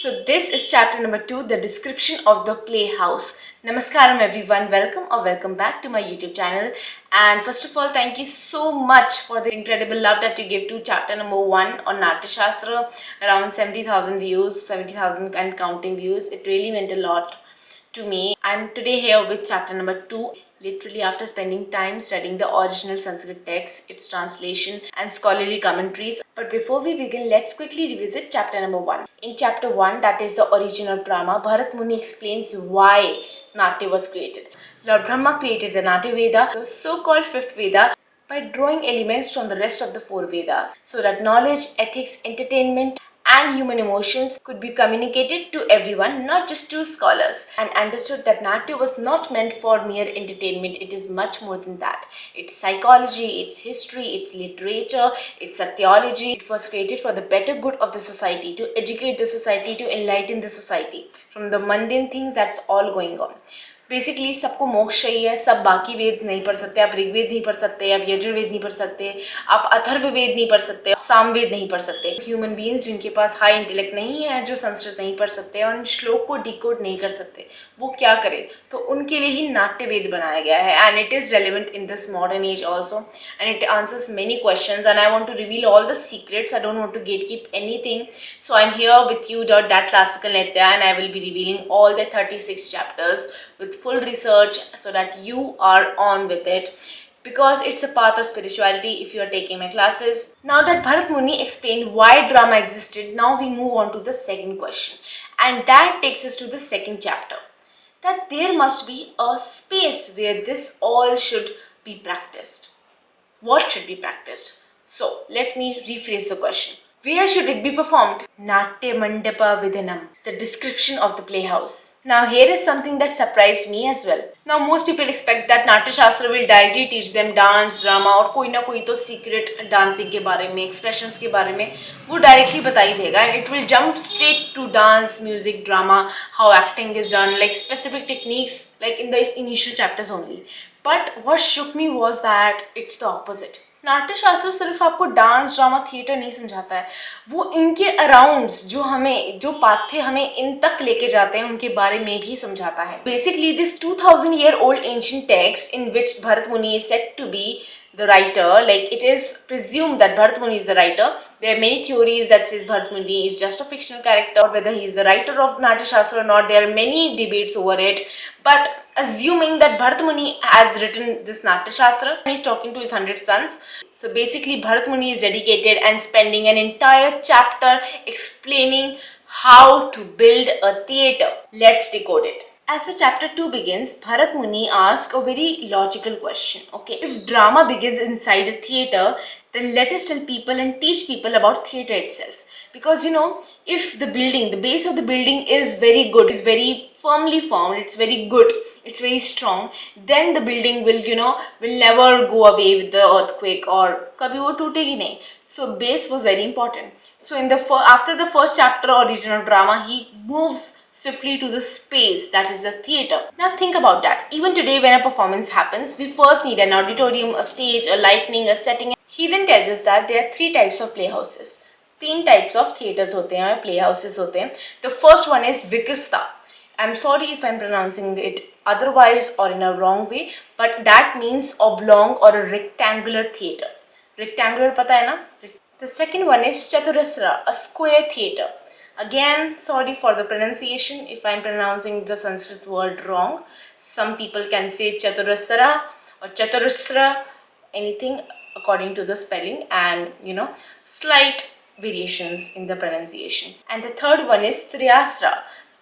So this is chapter number 2, the description of the playhouse. Namaskaram everyone, welcome or welcome back to my YouTube channel. And first of all, thank you so much for the incredible love that you gave to chapter number 1 on Natya Shastra. Around 70,000 views, 70,000 and counting views. It really meant a lot to me. I'm today here with chapter number 2, literally after spending time studying the original Sanskrit text, its translation and scholarly commentaries. But before we begin, let's quickly revisit chapter number 1. In chapter 1, that is the original drama, Bharat Muni explains why Natya was created. Lord Brahma created the Natya Veda, the so-called fifth Veda, by drawing elements from the rest of the four Vedas, so that knowledge, ethics, entertainment, and human emotions could be communicated to everyone, not just to scholars, and understood that Natya was not meant for mere entertainment. It is much more than that. It's psychology, it's history, it's literature, it's a theology. It was created for the better good of the society, to educate the society, to enlighten the society from the mundane things that's all going on. Basically सबको मोक्ष चाहिए, सब बाकी वेद नहीं पढ़ सकते, आप ऋग्वेद नहीं पढ़ सकते, आप यजुर्वेद नहीं पढ़ सकते, आप अथर्ववेद नहीं पढ़ सकते, सामवेद नहीं पढ़ सकते. ह्यूमन बीइंग्स जिनके पास हाई इंटेलेक्ट नहीं है, जो संस्कृत नहीं पढ़ सकते और इन श्लोक को डिकोड नहीं कर सकते, वो क्या करें? तो उनके लिए ही नाट्य वेद बनाया गया है. And it is relevant in this modern age also, and it answers many questions, and I want to reveal all the secrets. I don't want to get keep anything. So I am here with you that classical Nitya, and I will be revealing all the 36 chapters with full research so that you are on with it, because it's a path of spirituality if you are taking my classes. Now that Bharat Muni explained why drama existed, now we move on to the second question, and that takes us to the second chapter, that there must be a space where this all should be practiced. What should be practiced? So let me rephrase the question. Where should it be performed? Natya Mandapa Vidhanam, the description of the playhouse. Now here is something that surprised me as well. Now most people expect that Natya Shastra will directly teach them dance, drama और कोई ना कोई तो secret dancing के बारे में, expressions के बारे में वो directly बता ही देगा, and it will jump straight to dance, music, drama, how acting is done, like specific techniques like in the initial chapters only. But what shook me was that it's the opposite. नाट्य शास्त्र सिर्फ आपको dance, drama, theatre नहीं समझाता है, वो इनके arounds जो पाठ्य हमें इन तक लेके जाते हैं उनके बारे में भी समझाता है. Basically this 2000-year-old ancient text in which Bharat Muni is said to be the writer, like it is presumed that Bharat Muni is the writer. There are many theories that says Bharat Muni is just a fictional character, or whether he is the writer of Natya Shastra or not. There are many debates over it. But assuming that Bharat Muni has written this Natya Shastra, he is talking to his 100 sons. So basically Bharat Muni is dedicated and spending an entire chapter explaining how to build a theatre. Let's decode it. As the chapter 2 begins, Bharat Muni asks a very logical question. Okay, if drama begins inside a theatre, then let us tell people and teach people about theatre itself. Because if the base of the building is very good, is very firmly formed, it's very good, it's very strong, then the building will never go away with the earthquake, or kabhi wo tootegi nahi. So base was very important. So after the first chapter original drama, he moves swiftly to the space that is a theatre. Now think about that. Even today when a performance happens, we first need an auditorium, a stage, a lighting, a setting. He then tells us that there are 3 types of playhouses. 3 types of theatres होते हैं, playhouses होते हैं. The first one is Vikrista. I'm sorry if I'm pronouncing it otherwise or in a wrong way, but that means oblong or a rectangular theatre. Rectangular पता है ना? The second one is Chaturasra, a square theatre. Again, sorry for the pronunciation if I'm pronouncing the Sanskrit word wrong. Some people can say Chaturasra or Chaturasra, anything according to the spelling, and slight variations in the pronunciation. And the third one is Triasra.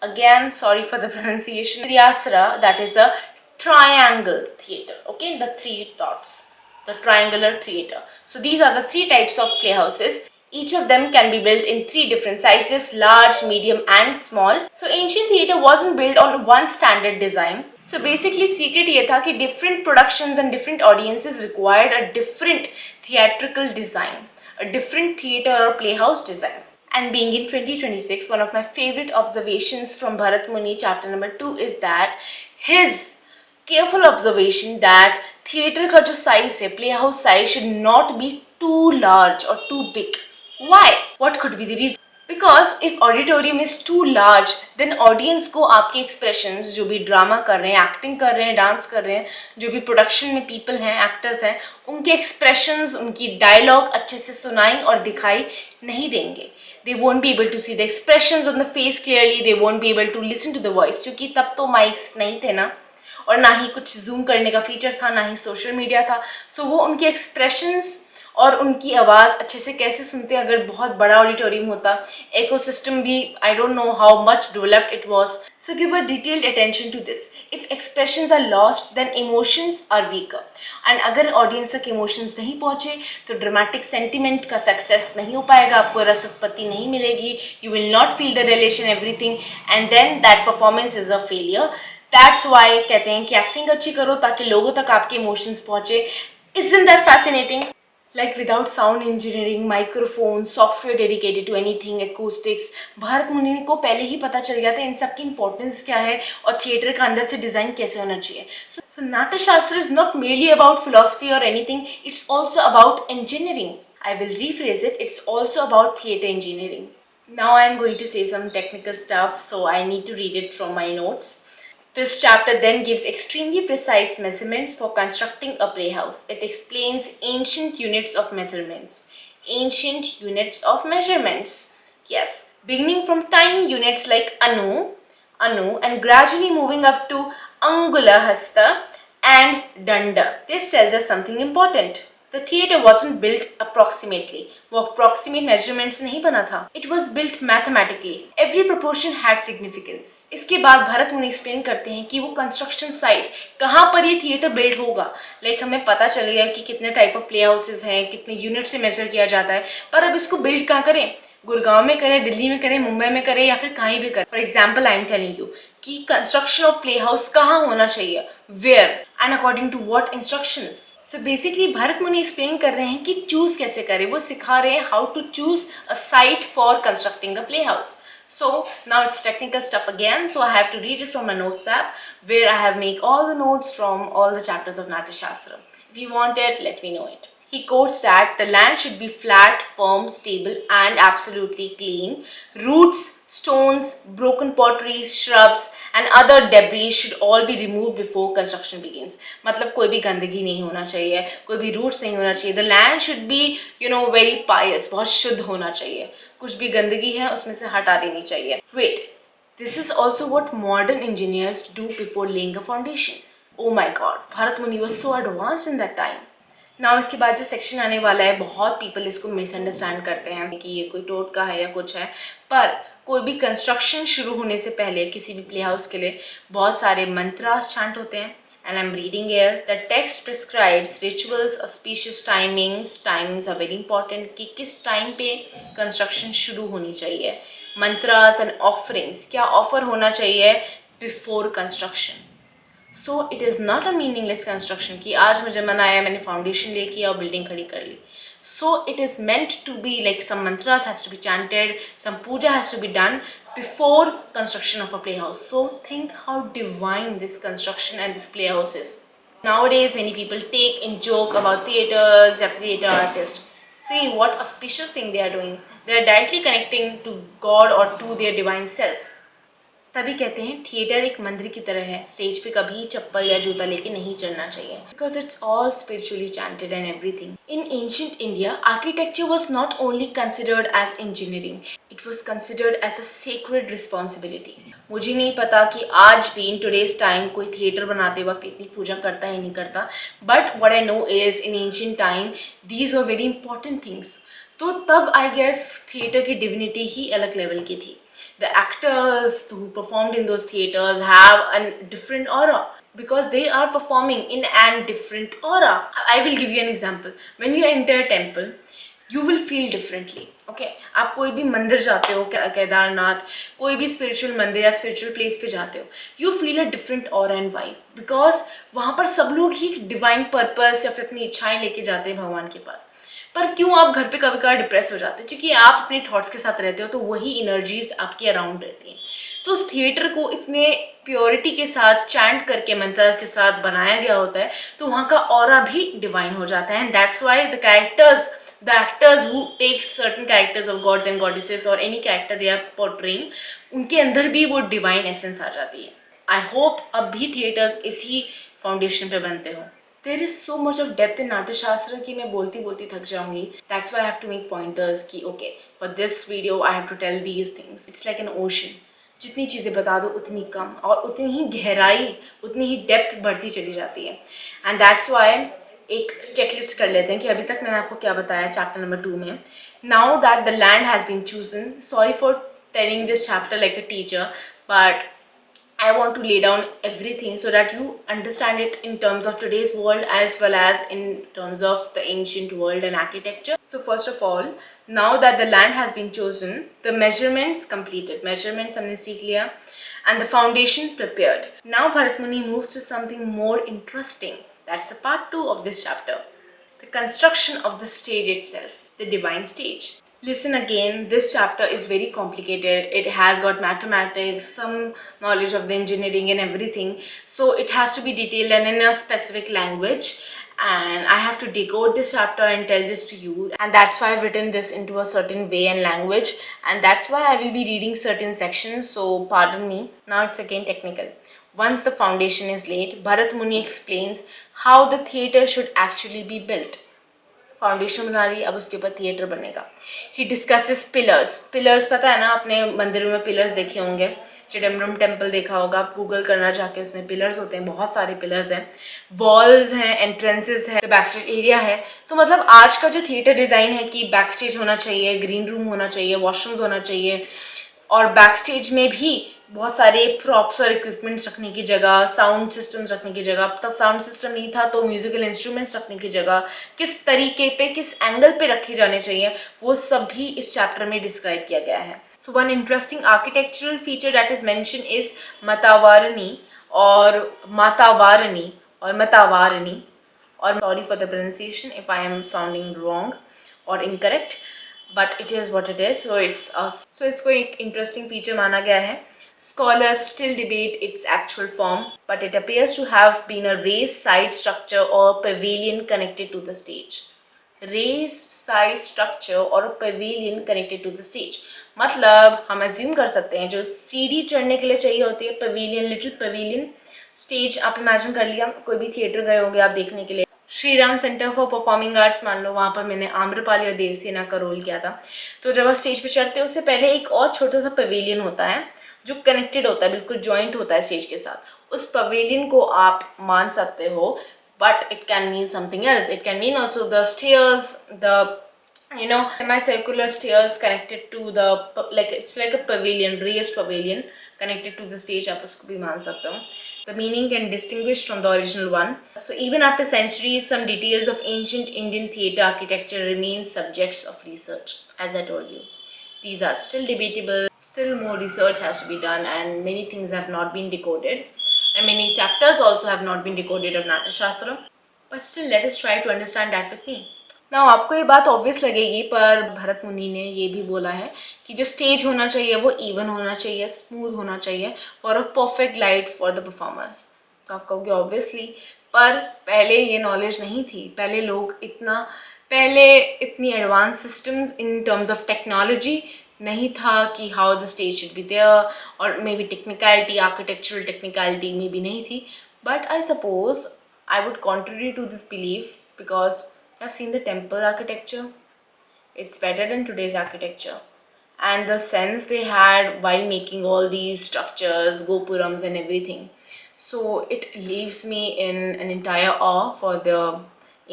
Again, sorry for the pronunciation. Triasra, that is a triangle theatre. Okay, the 3 dots, the triangular theatre. So these are the 3 types of playhouses. Each of them can be built in 3 different sizes: large, medium and small. So ancient theatre wasn't built on one standard design. So basically secret ये था कि different productions and different audiences required a different theatrical design, a different theatre or playhouse design. And being in 2026, one of my favorite observations from Bharat Muni chapter number 2 is that his careful observation that theatre का जो size है, playhouse size should not be too large or too big. Why? What could be the reason? Because if auditorium is too large then audience को आपके expressions, जो भी drama कर रहे हैं, एक्टिंग कर रहे हैं, डांस कर रहे हैं, जो भी प्रोडक्शन में पीपल हैं, एक्टर्स हैं, उनके एक्सप्रेशंस, उनकी डायलॉग अच्छे से सुनाई और दिखाई नहीं देंगे. They won't be able to see the expressions on the face clearly. They won't be able to listen to the voice. क्योंकि तब तो माइक्स नहीं थे ना, और ना ही कुछ जूम करने का फीचर था, ना ही सोशल मीडिया था. सो वो उनके एक्सप्रेशंस और उनकी आवाज़ अच्छे से कैसे सुनते हैं अगर बहुत बड़ा ऑडिटोरियम होता. इकोसिस्टम भी I don't know how much developed it was. So give a detailed attention to this. If expressions are lost then emotions are weaker. And अगर ऑडियंस तक इमोशंस नहीं पहुंचे तो ड्रामेटिक सेंटिमेंट का सक्सेस नहीं हो पाएगा, आपको रसोत्पत्ति नहीं मिलेगी, you will not feel the relation everything, and then that performance is a failure. That's why कहते हैं कि एक्टिंग अच्छी करो ताकि लोगों तक आपके इमोशंस पहुंचे. Isn't that fascinating? Like without sound engineering, microphone, software dedicated to anything, acoustics, Bharat मुनि को पहले ही पता चल गया था इन सब की इंपॉर्टेंस क्या है और थिएटर का अंदर से डिजाइन कैसे होना चाहिए. So Natyashastra is not merely about philosophy or anything, it's also about engineering. I will rephrase it, it's also about theater engineering. Now I am going to say some technical stuff, so I need to read it from my notes. This chapter then gives extremely precise measurements for constructing a playhouse. It explains ancient units of measurements. Ancient units of measurements. Yes, beginning from tiny units like anu, and gradually moving up to angula, hasta, and danda. This tells us something important. The theater wasn't built approximately. वो approximate measurements नहीं बना था. It was built mathematically. Every proportion had significance. इसके बाद Bharat Muni explain करते हैं कि वो कंस्ट्रक्शन साइट कहाँ पर ये थिएटर बिल्ड होगा. लाइक हमें पता चल गया कि कितने टाइप ऑफ प्ले हाउसेज हैं, कितने यूनिट से मेजर किया जाता है, पर अब इसको बिल्ड कहाँ करें. गुड़गांव में करें, दिल्ली में करें, मुंबई में करें, या फिर कहीं भी करें. For example I am telling you कि कंस्ट्रक्शन ऑफ प्ले हाउस कहाँ होना चाहिए, where and according to what instructions. So basically Bharata Muni explain कर रहे हैं कि चूज कैसे करें. वो सिखा रहे हैं how to choose a site for constructing a play house. So now it's technical stuff again, so I have to read it from my notes app where I have made all the notes from all the chapters of Natya Shastra. If you want it, let me know it. He quotes that the land should be flat, firm, stable, and absolutely clean. Roots, stones, broken pottery, shrubs, and other debris should all be removed before construction begins. मतलब कोई भी गंदगी नहीं होना चाहिए, कोई भी roots नहीं होना चाहिए. The land should be, very pious, बहुत शुद्ध होना चाहिए. कुछ भी गंदगी है उसमें से हटा देनी चाहिए. Wait, this is also what modern engineers do before laying a foundation. Oh my God, Bharat Muni was so advanced in that time. Now इसके बाद जो सेक्शन आने वाला है, बहुत पीपल इसको मिसअंडरस्टैंड करते हैं कि ये कोई टोटका है या कुछ है, पर कोई भी कंस्ट्रक्शन शुरू होने से पहले किसी भी प्ले हाउस के लिए बहुत सारे मंत्रास चांट होते हैं. And I am reading here the text prescribes rituals, auspicious timings. Timings are very important कि किस टाइम पे कंस्ट्रक्शन शुरू होनी चाहिए. मंत्रास एंड ऑफरिंग्स, क्या ऑफर होना चाहिए before construction. So it is not a meaningless construction कि आज मुझे मन आया, मैंने फाउंडेशन ले किया और बिल्डिंग खड़ी कर ली. So it is meant to be like some mantras has to be chanted, some puja has to be done before construction of a playhouse. So think how divine this construction and this playhouse is. Nowadays many people take in joke about theaters, theater artists. See what auspicious thing they are doing. They are directly connecting to God or to their divine self. तभी कहते हैं theatre एक मंदिर की तरह है, stage पे कभी चप्पल या जूता लेके नहीं चढ़ना चाहिए, because it's all spiritually chanted and everything. In ancient India architecture was not only considered as engineering, it was considered as a sacred responsibility. मुझे नहीं पता कि आज भी इन टुडेज टाइम कोई थिएटर बनाते वक्त इतनी पूजा करता है नहीं करता, but what I know is in ancient time these are very important things. तो तब आई गेस थिएटर की डिविनिटी ही अलग लेवल की थी. The actors who performed in those theaters have a different aura because they are performing in a different aura. I will give you an example. When you enter a temple, you will feel differently. Okay? आप कोई भी मंदिर जाते हो, केदारनाथ, कोई भी spiritual मंदिर या स्पिरिचुअल प्लेस पे जाते हो, you feel a different aura and vibe because वहाँ पर सब लोग ही डिवाइन पर्पस या फिर अपनी इच्छाएं लेके जाते हैं भगवान के पास. पर क्यों आप घर पे कभी कभार डिप्रेस हो जाते हो? क्योंकि आप अपने थॉट्स के साथ रहते हो, तो वही एनर्जीज आपके अराउंड रहती हैं. तो उस थिएटर को इतने प्योरिटी के साथ चैंट करके मंत्र के साथ बनाया गया होता है, तो वहाँ का ऑरा भी डिवाइन हो जाता है. And that's why the characters the actors who take certain characters of gods and goddesses or any character they are portraying, उनके अंदर भी वो डिवाइन एसेंस आ जाती है. आई होप अब भी थिएटर्स इसी फाउंडेशन पे बनते हो. There is so much of depth in Natyashastra कि मैं बोलती बोलती थक जाऊंगी. That's why I have to make pointers कि okay for this video I have to tell these things. It's like an ocean. जितनी चीज़ें बता दो उतनी कम, और उतनी ही गहराई, उतनी ही डेप्थ बढ़ती चली जाती है. एंड दैट्स वाई एक चेकलिस्ट कर लेते हैं कि अभी तक मैंने आपको क्या बताया चैप्टर नंबर 2 में. Now that the land has been chosen, sorry for telling this chapter like a teacher, but I want to lay down everything so that you understand it in terms of today's world as well as in terms of the ancient world and architecture. So first of all, now that the land has been chosen, the measurements completed, measurements हमने सीख लिया, and the foundation prepared. Now Bharat Muni moves to something more interesting. That's the part 2 of this chapter. The construction of the stage itself, the divine stage. Listen again, this chapter is very complicated. It has got mathematics, some knowledge of the engineering and everything. So it has to be detailed and in a specific language. And I have to decode this chapter and tell this to you. And that's why I've written this into a certain way and language. And that's why I will be reading certain sections. So pardon me. Now it's again technical. Once the foundation is laid, Bharat Muni explains how the theatre should actually be built. Foundation बना रही, अब उसके ऊपर theatre बनेगा. ही discusses pillars. Pillars पता है ना, अपने मंदिरों में पिलर्स देखे होंगे. चिदम्बरम टेम्पल देखा होगा, आप गूगल करना जाके, उसमें पिलर्स होते हैं, बहुत सारे पिलर्स हैं. वॉल्स हैं, एंट्रेंसेस है, बैक स्टेज एरिया है. तो मतलब आज का जो थिएटर डिज़ाइन है कि बैक स्टेज होना चाहिए, ग्रीन रूम होना चाहिए, वॉशरूम्स होना चाहिए, और बैक स्टेज में भी बहुत सारे प्रॉप्स और इक्विपमेंट्स रखने की जगह, साउंड सिस्टम्स रखने की जगह, तब साउंड सिस्टम नहीं था तो म्यूजिकल इंस्ट्रूमेंट्स रखने की जगह किस तरीके पे, किस एंगल पे रखे जाने चाहिए, वो सब भी इस चैप्टर में डिस्क्राइब किया गया है. So one interesting architectural feature that is mention is मतावारनी और मातावारनी और मतावारनी, और sorry for the pronunciation if I am sounding wrong और incorrect, but it is what it is. So इसको एक interesting feature माना गया है. Scholars still debate its actual form, but it appears to have been a raised side structure or pavilion connected to the stage. Raised side structure or a pavilion connected to the stage. मतलब हम assume कर सकते हैं जो सीढ़ी चढ़ने के लिए चाहिए होती है, pavilion, little pavilion, stage आप imagine कर लिया, कोई भी थिएटर गए होंगे आप देखने के लिए, Shri Ram centre for performing arts मान लो, वहाँ पर मैंने आम्रपाली और देवसेना का रोल किया था. तो जब आप स्टेज पे चढ़ते हो उससे पहले एक और छोटा सा पवेलियन होता है जो कनेक्टेड होता है, बिल्कुल जॉइंट होता है स्टेज के साथ. उस पवेलियन को आप मान सकते हो, but it can mean something else. It can mean also the stairs, the semicircular stairs connected to the, like it's like a pavilion, raised pavilion connected to the stage, आप उसको भी मान सकते हो. The meaning can distinguish from the original one. So even after centuries, some details of ancient Indian theatre architecture remain subjects of research. As I told you, these are still debatable. Still more research has to be done, and many things have not been decoded. And many chapters also have not been decoded of Natya Shastra. But still, let us try to understand that with me. ना आपको ये बात obvious लगेगी, पर भरत मुनि ने ये भी बोला है कि जो स्टेज होना चाहिए वो इवन होना चाहिए, स्मूथ होना चाहिए for a perfect light for the performers. तो आप कहोगे ऑब्वियसली, पर पहले ये नॉलेज नहीं थी. पहले इतनी advance systems in terms of technology नहीं था कि how the stage should be there, और maybe technicality, architectural technicality maybe नहीं थी. But I suppose I would contrary to this belief because I've seen the temple architecture. It's better than today's architecture. And the sense they had while making all these structures, gopurams and everything. So it leaves me in an entire awe for the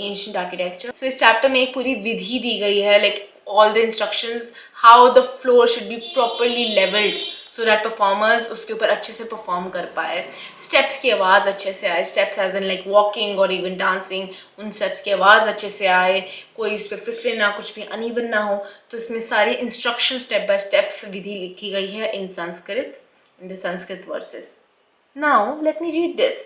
ancient architecture. So इस chapter में एक पूरी विधि दी गई है, like all the instructions, how the floor should be properly leveled so that performers उसके ऊपर अच्छे से perform कर पाए. Steps की आवाज़ अच्छे से आए, steps as in like walking or even dancing, उन steps की आवाज़ अच्छे से आए, कोई उस पर फिसले ना, कुछ भी uneven ना हो. तो इसमें सारी instruction step by steps विधि लिखी गई है in Sanskrit, in the Sanskrit verses. Now let me read this.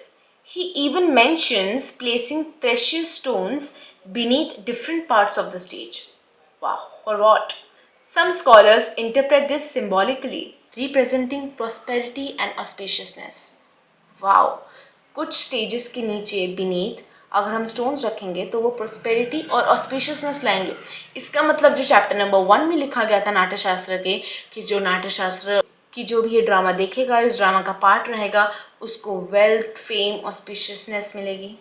He even mentions placing precious stones beneath different parts of the stage. Wow, for what? Some scholars interpret this symbolically, representing prosperity and auspiciousness. Wow, कुछ stages के नीचे beneath अगर हम stones रखेंगे तो वो prosperity और auspiciousness लाएंगे। इसका मतलब जो चैप्टर नंबर 1 में लिखा गया था नाट्यशास्त्र के, कि जो नाट्यशास्त्र की जो भी ये ड्रामा देखेगा, इस ड्रामा का पार्ट रहेगा, उसको वेल्थ, फेम, ऑस्पिशियसनेस मिलेगी।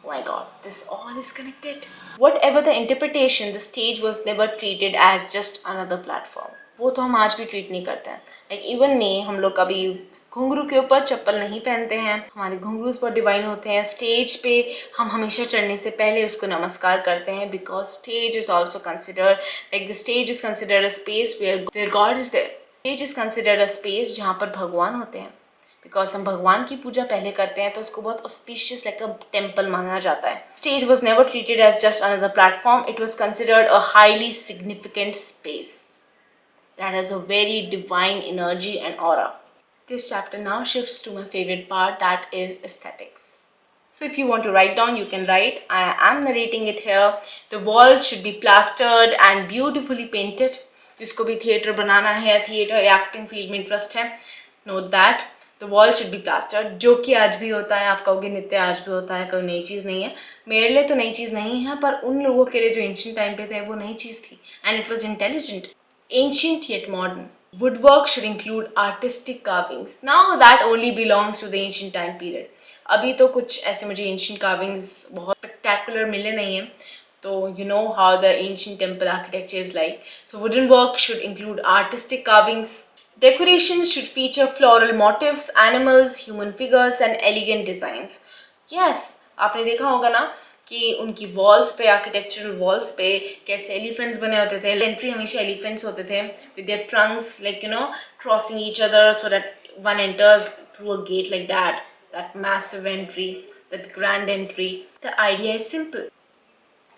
Oh my god, this all is connected. Whatever the interpretation, the stage was never treated as just another platform. वो तो हम आज भी ट्रीट नहीं करते हैं। Like even me, हम लोग कभी घुंघरू के ऊपर चप्पल नहीं पहनते हैं, हमारे घुंघरू बहुत डिवाइन होते हैं। स्टेज पे हम हमेशा चढ़ने से पहले उसको नमस्कार करते हैं, because stage is also considered, like the stage is considered a space where God is there. Stage is considered a space जहाँ पर भगवान होते हैं, बिकॉज हम भगवान की पूजा पहले करते हैं तो उसको बहुत ऑस्पिशियस लाइक अ टेम्पल माना जाता है। Stage was never treated as just another platform, it was considered a highly significant space that has a very divine energy and aura. This chapter now shifts to my favorite part, that is aesthetics. So if you want to write down, you can write. I am narrating it here. The walls should be plastered and beautifully painted. जिसको भी theatre बनाना है, theatre या acting field में interest है, note that the wall should be plastered, जो कि आज भी होता है। आप कहोगे नित्य आज भी होता है, कोई नई चीज़ नहीं है। मेरे लिए तो नई चीज़ नहीं है, पर उन लोगों के लिए जो एंशिएंट टाइम पे थे वो नई चीज़ थी, and it was intelligent. Ancient yet modern. Woodwork should include artistic carvings. Now that only belongs to the ancient time period. अभी तो कुछ ऐसे मुझे ancient carvings बहुत spectacular मिले नहीं हैं, तो you know how the ancient temple architecture is like. So wooden work should include artistic carvings. Decorations should feature floral motifs, animals, human figures and elegant designs. Yes, आपने देखा होगा ना कि उनकी वॉल्स पे, आर्किटेक्चरल वॉल्स पे कैसे elephants बने होते थे। एंट्री हमेशा एलिफेंट्स होते थे with their Trunks like crossing each other so that one enters through a get like that massive entry, that grand entry. The idea is simple.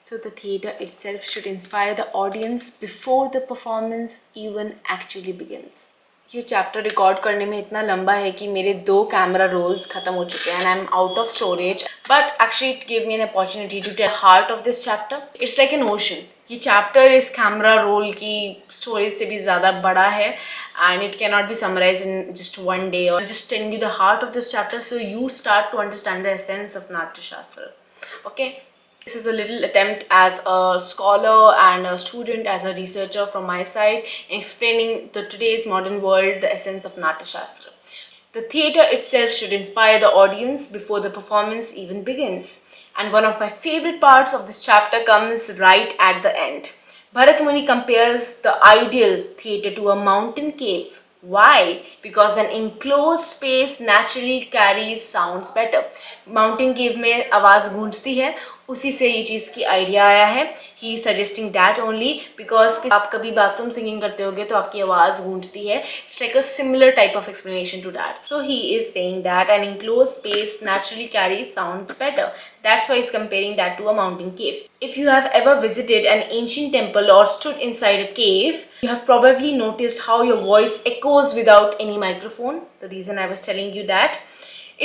So the theatre itself should inspire the audience before the performance even actually begins. ये chapter record करने में इतना लंबा है कि मेरे 2 camera roles खत्म हो चुके हैं and I am out of storage, but actually it give me an opportunity to tell heart of this chapter. It's like an ocean. ये चैप्टर इस कैमरा रोल की स्टोरेज से भी ज़्यादा बड़ा है and it can not be summarise in just one day और just telling you the heart of this chapter so you start to understand the essence of Natyashastra. Okay, this is a little attempt as a scholar and a student, as a researcher from my side, in explaining the today's modern world, the essence of Natyashastra. The theatre itself should inspire the audience before the performance even begins. And one of my favorite parts of this chapter comes right at the end. Bharat Muni compares the ideal theatre to a mountain cave. Why? Because an enclosed space naturally carries sounds better. Mountain cave में आवाज़ गूंजती है, उसी से ये चीज़ की idea आया है. ही सजेस्टिंग दैट ओनली बिकॉज आप कभी बाथरूम सिंगिंग करते होगे तो आपकी आवाज़ गूंजती है. It's like a similar type of explanation to that. So he is saying that an enclosed space naturally carries sounds better. That's why he's comparing that to a mountain cave. If you have ever visited an ancient temple or stood inside a cave, you have probably noticed how your voice echoes without any microphone. The reason I was telling you that,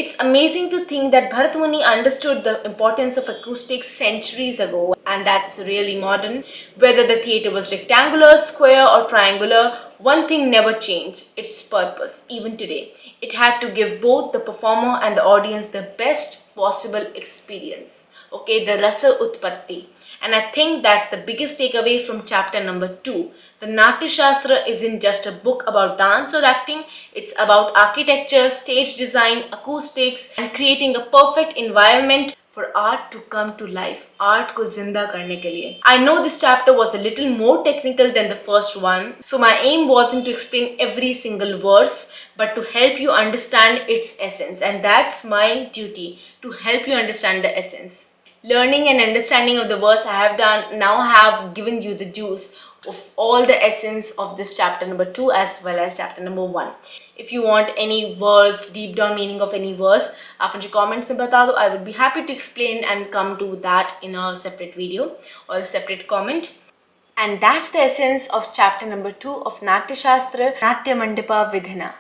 it's amazing to think that Bharat Muni understood the importance of acoustics centuries ago, and that's really modern. Whether the theatre was rectangular, square or triangular, one thing never changed: its purpose. Even today, it had to give both the performer and the audience the best possible experience. Okay, the rasa utpatti. And I think that's the biggest takeaway from chapter number 2. The Natyashastra isn't just a book about dance or acting, it's about architecture, stage design, acoustics, and creating a perfect environment for art to come to life. Art ko zinda karne ke liye. I know this chapter was a little more technical than the first one, so my aim wasn't to explain every single verse, but to help you understand its essence, and that's my duty, to help you understand the essence. Learning and understanding of the verse I have done, now have given you the juice of all the essence of this chapter number 2 as well as chapter number 1. If you want any verse, deep down meaning of any verse, आप मुझे comments में बता दो. I would be happy to explain and come to that in a separate video or a separate comment. And that's the essence of chapter number 2 of Natyashastra, Natya Mandapa Vidhana.